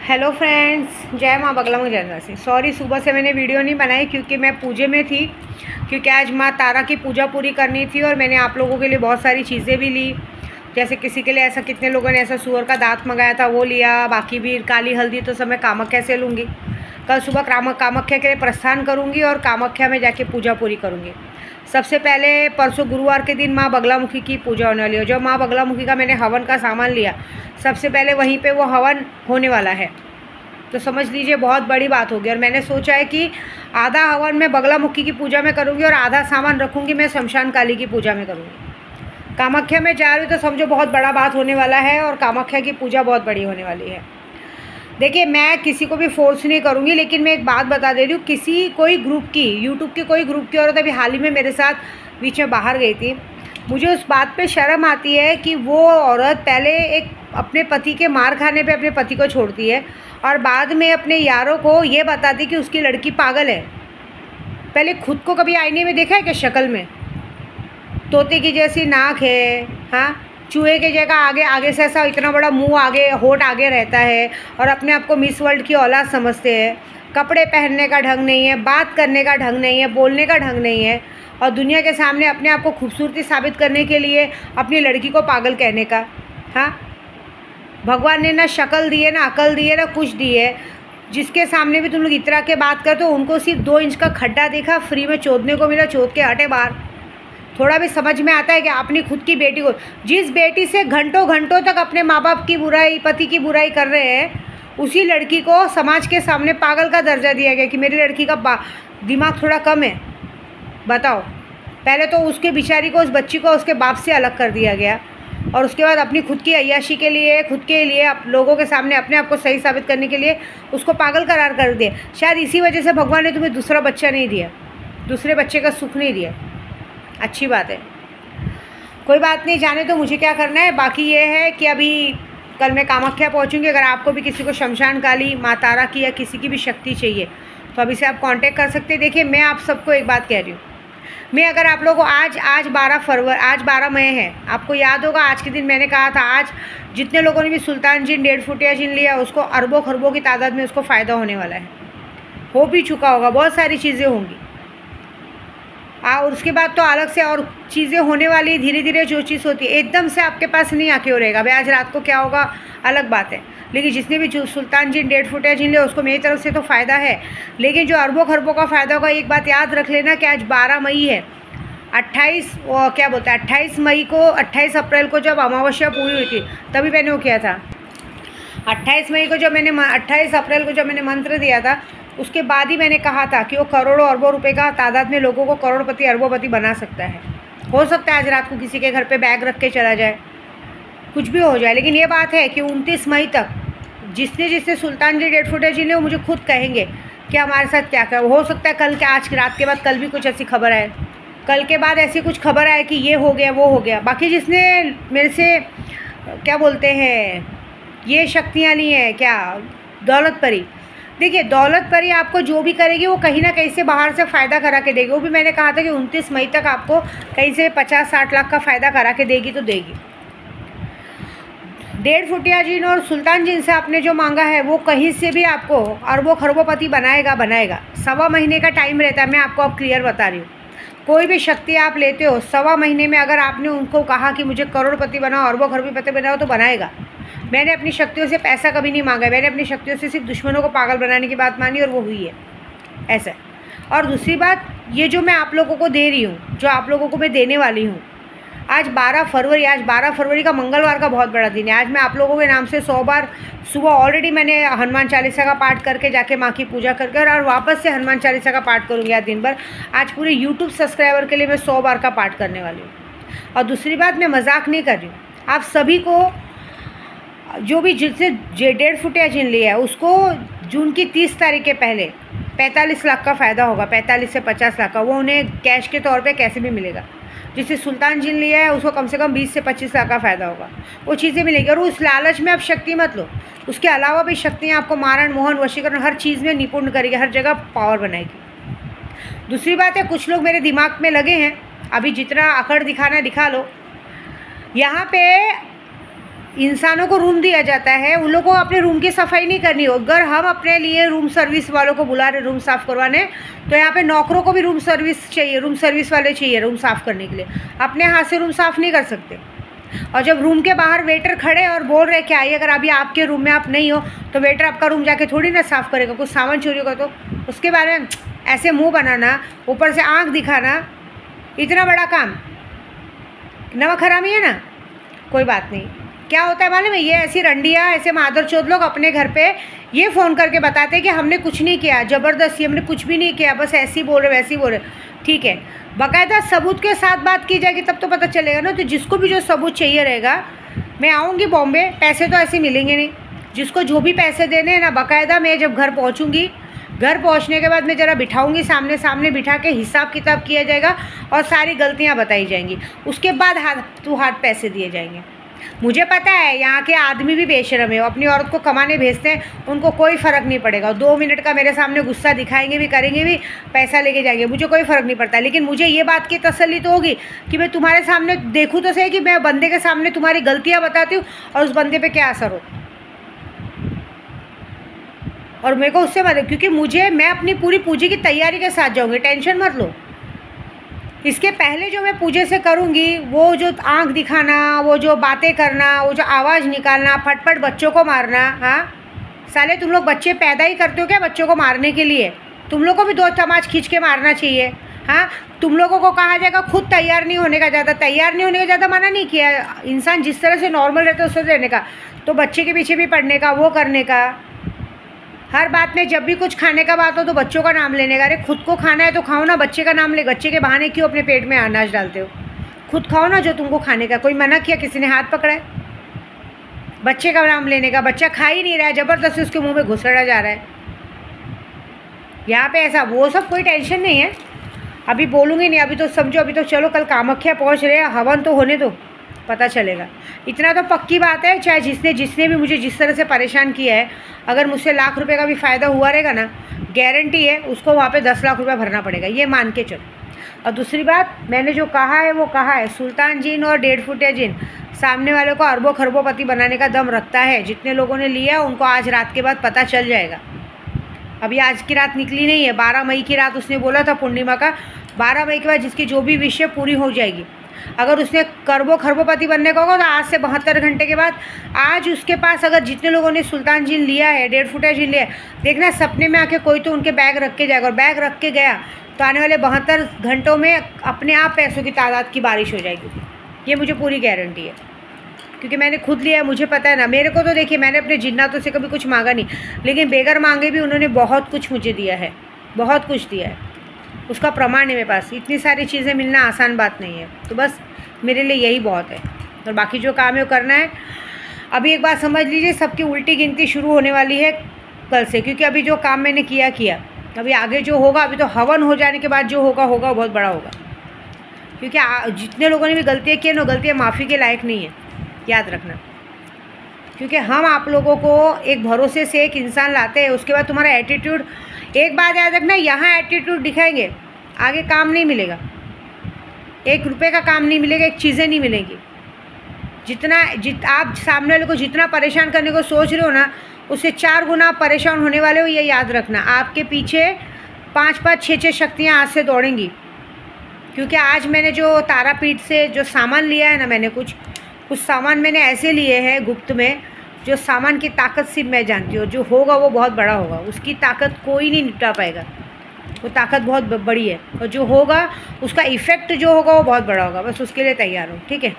Hello friends, जय माँ बगला जैसा से। सॉरी सुबह से मैंने वीडियो नहीं बनाई क्योंकि मैं पूजे में थी, क्योंकि आज माँ तारा की पूजा पूरी करनी थी और मैंने आप लोगों के लिए बहुत सारी चीज़ें भी ली। जैसे किसी के लिए ऐसा, कितने लोगों ने ऐसा सुअर का दांत मंगाया था वो लिया, बाकी भी काली हल्दी तो सब मैं कामाख्या से लूँगी। कल सुबह कामाख्या के लिए प्रस्थान करूँगी और कामाख्या में जाके पूजा पूरी करूँगी। सबसे पहले परसों गुरुवार के दिन माँ बगलामुखी की पूजा होने वाली है। जो माँ बगलामुखी का मैंने हवन का सामान लिया, सबसे पहले वहीं पे वो हवन होने वाला है, तो समझ लीजिए बहुत बड़ी बात होगी। और मैंने सोचा है कि आधा हवन मैं बगलामुखी की पूजा में करूँगी और आधा सामान रखूँगी मैं शमशान काली की पूजा में करूँगी। कामाख्या में जा रही हूँ तो समझो बहुत बड़ा बात होने वाला है और कामाख्या की पूजा बहुत बड़ी होने वाली है। देखिए, मैं किसी को भी फोर्स नहीं करूँगी, लेकिन मैं एक बात बता दे रही हूँ, कोई ग्रुप की, यूट्यूब के कोई ग्रुप की औरत अभी हाल ही में मेरे साथ बीच में बाहर गई थी। मुझे उस बात पे शर्म आती है कि वो औरत पहले एक अपने पति के मार खाने पे अपने पति को छोड़ती है और बाद में अपने यारों को ये बताती कि उसकी लड़की पागल है। पहले खुद को कभी आईने में देखा है क्या? शक्ल में तोते की जैसी नाक है, हाँ, चूहे के जगह आगे से ऐसा इतना बड़ा मुंह, आगे होठ आगे रहता है और अपने आप को मिस वर्ल्ड की औलाद समझते हैं। कपड़े पहनने का ढंग नहीं है, बात करने का ढंग नहीं है, बोलने का ढंग नहीं है, और दुनिया के सामने अपने आप को खूबसूरती साबित करने के लिए अपनी लड़की को पागल कहने का। हाँ, भगवान ने ना शक्ल दी है, ना अकल दी है, ना कुछ दी है। जिसके सामने भी तुम लोग इतना के बात करते हो, उनको सिर्फ 2 इंच का खड्डा देखा, फ्री में चोदने को मिला, चोद के हटे बाहर। थोड़ा भी समझ में आता है कि अपनी खुद की बेटी को, जिस बेटी से घंटों घंटों तक अपने माँ बाप की बुराई, पति की बुराई कर रहे हैं, उसी लड़की को समाज के सामने पागल का दर्जा दिया गया कि मेरी लड़की का दिमाग थोड़ा कम है। बताओ, पहले तो उसके बेचारी को, उस बच्ची को उसके बाप से अलग कर दिया गया और उसके बाद अपनी खुद की अय्याशी के लिए, खुद के लिए, लोगों के सामने अपने आप को सही साबित करने के लिए उसको पागल करार कर दिया। शायद इसी वजह से भगवान ने तुम्हें दूसरा बच्चा नहीं दिया, दूसरे बच्चे का सुख नहीं दिया। अच्छी बात है, कोई बात नहीं, जाने तो मुझे क्या करना है। बाकी ये है कि अभी कल मैं कामाख्या पहुंचूंगी। अगर आपको भी किसी को शमशान काली, माँ तारा की या किसी की भी शक्ति चाहिए तो अभी से आप कांटेक्ट कर सकते हैं। देखिए, मैं आप सबको एक बात कह रही हूँ, मैं अगर आप लोगों को आज 12 मई है, आपको याद होगा आज के दिन मैंने कहा था, आज जितने लोगों ने भी सुल्तान जिन 1.5 फुटिया जिन लिया उसको अरबों खरबों की तादाद में उसको फ़ायदा होने वाला है, हो भी चुका होगा, बहुत सारी चीज़ें होंगी। और उसके बाद तो अलग से और चीज़ें होने वाली, धीरे धीरे जो चीज़ होती है एकदम से आपके पास नहीं आके हो रहेगा। भाई आज रात को क्या होगा अलग बात है, लेकिन जिसने भी जो सुल्तान जिन 1.5 फुटिया जिन लिया उसको मेरी तरफ से तो फ़ायदा है, लेकिन जो अरबों खरबों का फ़ायदा होगा, एक बात याद रख लेना कि आज 12 मई है। 28 मई को, 28 अप्रैल को जब अमावस्या पूरी हुई थी तभी मैंने वो किया था। 28 अप्रैल को जब मैंने मंत्र दिया था, उसके बाद ही मैंने कहा था कि वो करोड़ों अरबों रुपए का तादाद में लोगों को करोड़पति अरबोपति बना सकता है। हो सकता है आज रात को किसी के घर पे बैग रख के चला जाए, कुछ भी हो जाए, लेकिन ये बात है कि 29 मई तक जिसने सुल्तान जी 1.5 फुटिया जी ने, वो मुझे खुद कहेंगे कि हमारे साथ क्या कर। हो सकता है कल के, आज रात के बाद कल भी कुछ ऐसी खबर आए, कल के बाद ऐसी कुछ खबर आए कि ये हो गया वो हो गया। बाकी जिसने मेरे से क्या बोलते हैं, ये शक्तियाँ ली हैं क्या, दौलत परी, देखिए दौलत परी आपको जो भी करेगी वो कहीं ना कहीं से बाहर से फ़ायदा करा के देगी। वो भी मैंने कहा था कि 29 मई तक आपको कहीं से 50-60 लाख का फ़ायदा करा के देगी तो देगी। 1.5 फुटिया जिन और सुल्तान जिन से आपने जो मांगा है वो कहीं से भी आपको अरबों खरबोपति बनाएगा। 1.25 महीने का टाइम रहता है, मैं आपको अब क्लियर बता रही हूँ। कोई भी शक्ति आप लेते हो, 1.25 महीने में अगर आपने उनको कहा कि मुझे करोड़पति बनाओ, अरबों खरबोपति बनाओ, तो बनाएगा। मैंने अपनी शक्तियों से पैसा कभी नहीं मांगा, मैंने अपनी शक्तियों से सिर्फ दुश्मनों को पागल बनाने की बात मानी और वो हुई है ऐसा। और दूसरी बात, ये जो मैं आप लोगों को दे रही हूँ, जो आप लोगों को मैं देने वाली हूँ, आज 12 फरवरी का मंगलवार का बहुत बड़ा दिन है। आज मैं आप लोगों के नाम से 100 बार सुबह ऑलरेडी मैंने हनुमान चालीसा का पाठ करके जाके माँ की पूजा करके और वापस से हनुमान चालीसा का पाठ करूँगी आज दिन भर। आज पूरे यूट्यूब सब्सक्राइबर के लिए मैं 100 बार का पाठ करने वाली हूँ। और दूसरी बात, मैं मजाक नहीं कर रही हूँ, आप सभी को जो भी जिससे 1.5 फुटिया जिन लिया है उसको जून की 30 तारीख के पहले 45 लाख का फ़ायदा होगा, 45 से 50 लाख का, वो उन्हें कैश के तौर पे कैसे भी मिलेगा। जिससे सुल्तान जिन लिया है उसको कम से कम 20 से 25 लाख का फ़ायदा होगा, वो चीज़ें मिलेगी। और उस लालच में आप शक्ति मत लो, उसके अलावा भी शक्तियाँ आपको मारण, मोहन, वशीकरण हर चीज़ में निपुण करेगी, हर जगह पावर बनाएगी। दूसरी बात है, कुछ लोग मेरे दिमाग में लगे हैं, अभी जितना अकड़ दिखाना दिखा लो। यहाँ पे इंसानों को रूम दिया जाता है, उन लोगों को अपने रूम की सफाई नहीं करनी हो। अगर हम अपने लिए रूम सर्विस वालों को बुला रहे रूम साफ़ करवाने, तो यहाँ पे नौकरों को भी रूम सर्विस चाहिए, रूम सर्विस वाले चाहिए रूम साफ़ करने के लिए। अपने हाथ से रूम साफ़ नहीं कर सकते। और जब रूम के बाहर वेटर खड़े और बोल रहे कि आइए, अगर अभी आपके रूम में आप नहीं हो तो वेटर आपका रूम जाके थोड़ी ना साफ़ करेगा। कुछ सामान चोरी होगा तो उसके बारे में ऐसे मुँह बनाना, ऊपर से आँख दिखाना, इतना बड़ा काम नमक हरामी है ना। कोई बात नहीं। क्या होता है मालूम है, ये ऐसी रंडियाँ, ऐसे मादरचोद लोग अपने घर पे ये फ़ोन करके बताते हैं कि हमने कुछ नहीं किया, ज़बरदस्ती हमने कुछ भी नहीं किया, बस ऐसे ही बोल रहे वैसे ही बोल रहे। ठीक है, बाकायदा सबूत के साथ बात की जाएगी तब तो पता चलेगा ना। तो जिसको भी जो सबूत चाहिए रहेगा, मैं आऊँगी बॉम्बे, पैसे तो ऐसे मिलेंगे नहीं। जिसको जो भी पैसे देने हैं ना, बाकायदा मैं जब घर पहुँचूँगी, घर पहुंचने के बाद मैं ज़रा बिठाऊंगी, सामने सामने बिठा के हिसाब किताब किया जाएगा और सारी गलतियां बताई जाएंगी। उसके बाद हाथ टू हाथ पैसे दिए जाएंगे। मुझे पता है यहाँ के आदमी भी बेशरम है, वो अपनी औरत को कमाने भेजते हैं, उनको कोई फ़र्क नहीं पड़ेगा। 2 मिनट का मेरे सामने गुस्सा दिखाएंगे भी, करेंगे भी, पैसा लेके जाएंगे, मुझे कोई फ़र्क नहीं पड़ता। लेकिन मुझे ये बात की तसल्ली तो होगी कि मैं तुम्हारे सामने देखूँ तो सही कि मैं बंदे के सामने तुम्हारी गलतियाँ बताती हूँ और उस बंदे पर क्या असर हो। और मेरे को उससे मदद, क्योंकि मैं अपनी पूरी पूजे की तैयारी के साथ जाऊँगी, टेंशन मत लो। इसके पहले जो मैं पूजे से करूँगी, वो जो आँख दिखाना, वो जो बातें करना, वो जो आवाज़ निकालना, फटफट बच्चों को मारना। हाँ साले, तुम लोग बच्चे पैदा ही करते हो क्या बच्चों को मारने के लिए? तुम लोग को भी 2 तमाच खींच के मारना चाहिए। हाँ, तुम लोगों को कहा जाएगा खुद तैयार नहीं होने का, ज़्यादा तैयार नहीं होने का ज़्यादा मना नहीं किया। इंसान जिस तरह से नॉर्मल रहता है उस तरह से रहने का, तो बच्चे के पीछे भी पड़ने का, वो करने का। हर बात में जब भी कुछ खाने का बात हो तो बच्चों का नाम लेने का। अरे खुद को खाना है तो खाओ ना, बच्चे का नाम ले। बच्चे के बहाने क्यों अपने पेट में अनाज डालते हो? खुद खाओ ना जो तुमको खाने का। कोई मना किया? किसी ने हाथ पकड़ा है बच्चे का नाम लेने का? बच्चा खा ही नहीं रहा है, ज़बरदस्ती उसके मुंह में घुसड़ा जा रहा है। यहाँ पे ऐसा वो सब कोई टेंशन नहीं है। अभी बोलूँगी नहीं, अभी तो समझो, अभी तो चलो कल कामाख्या पहुँच रहे हैं, हवन तो होने दो, पता चलेगा। इतना तो पक्की बात है, चाहे जिसने भी मुझे जिस तरह से परेशान किया है, अगर मुझसे लाख रुपए का भी फ़ायदा हुआ रहेगा ना, गारंटी है उसको वहाँ पे 10 लाख रुपया भरना पड़ेगा, ये मान के चलो। और दूसरी बात, मैंने जो कहा है वो कहा है। सुल्तान जिन और 1.5 फुटिया जिन सामने वाले को अरबों खरबोपति बनाने का दम रखता है। जितने लोगों ने लिया उनको आज रात के बाद पता चल जाएगा। अभी आज की रात निकली नहीं है, 12 मई की रात उसने बोला था पूर्णिमा का। 12 मई के बाद जिसकी जो भी विश है पूरी हो जाएगी। अगर उसने करबो खरबोपति बनने का होगा तो आज से 72 घंटे के बाद, आज उसके पास अगर जितने लोगों ने सुल्तान जिन लिया है, 1.5 फुटिया जिन लिया है, देखना सपने में आके कोई तो उनके बैग रख के जाएगा। और बैग रख के गया तो आने वाले 72 घंटों में अपने आप पैसों की तादाद की बारिश हो जाएगी। ये मुझे पूरी गारंटी है, क्योंकि मैंने खुद लिया है, मुझे पता है ना। मेरे को तो देखिए, मैंने अपने जिन्नातों से कभी कुछ मांगा नहीं, लेकिन बेगर मांगे भी उन्होंने बहुत कुछ मुझे दिया है, बहुत कुछ दिया है। उसका प्रमाण है मेरे पास। इतनी सारी चीज़ें मिलना आसान बात नहीं है। तो बस मेरे लिए यही बहुत है, और बाकी जो काम है वो करना है। अभी एक बात समझ लीजिए, सबकी उल्टी गिनती शुरू होने वाली है कल से, क्योंकि अभी जो काम मैंने किया, अभी आगे जो होगा, अभी तो हवन हो जाने के बाद जो होगा वो बहुत बड़ा होगा। क्योंकि जितने लोगों ने भी गलतियाँ की हैं, वो गलतियाँ माफ़ी के लायक नहीं है, याद रखना। क्योंकि हम आप लोगों को एक भरोसे से एक इंसान लाते हैं, उसके बाद तुम्हारा एटीट्यूड, एक बात याद रखना, यहाँ एटीट्यूड दिखाएंगे, आगे काम नहीं मिलेगा, 1 रुपये का काम नहीं मिलेगा, एक चीज़ें नहीं मिलेगी। आप सामने वाले को जितना परेशान करने को सोच रहे हो ना, उससे 4 गुना आप परेशान होने वाले हो, ये याद रखना। आपके पीछे 5-5, 6-6 शक्तियाँ आज से दौड़ेंगी। क्योंकि आज मैंने जो तारापीठ से जो सामान लिया है ना, मैंने कुछ सामान मैंने ऐसे लिए हैं गुप्त में, जो सामान की ताकत सिर्फ मैं जानती हूँ। जो होगा वो बहुत बड़ा होगा, उसकी ताकत कोई नहीं निपटा पाएगा, वो ताकत बहुत बड़ी है। और जो होगा उसका इफ़ेक्ट जो होगा वो बहुत बड़ा होगा। बस उसके लिए तैयार हो, ठीक है।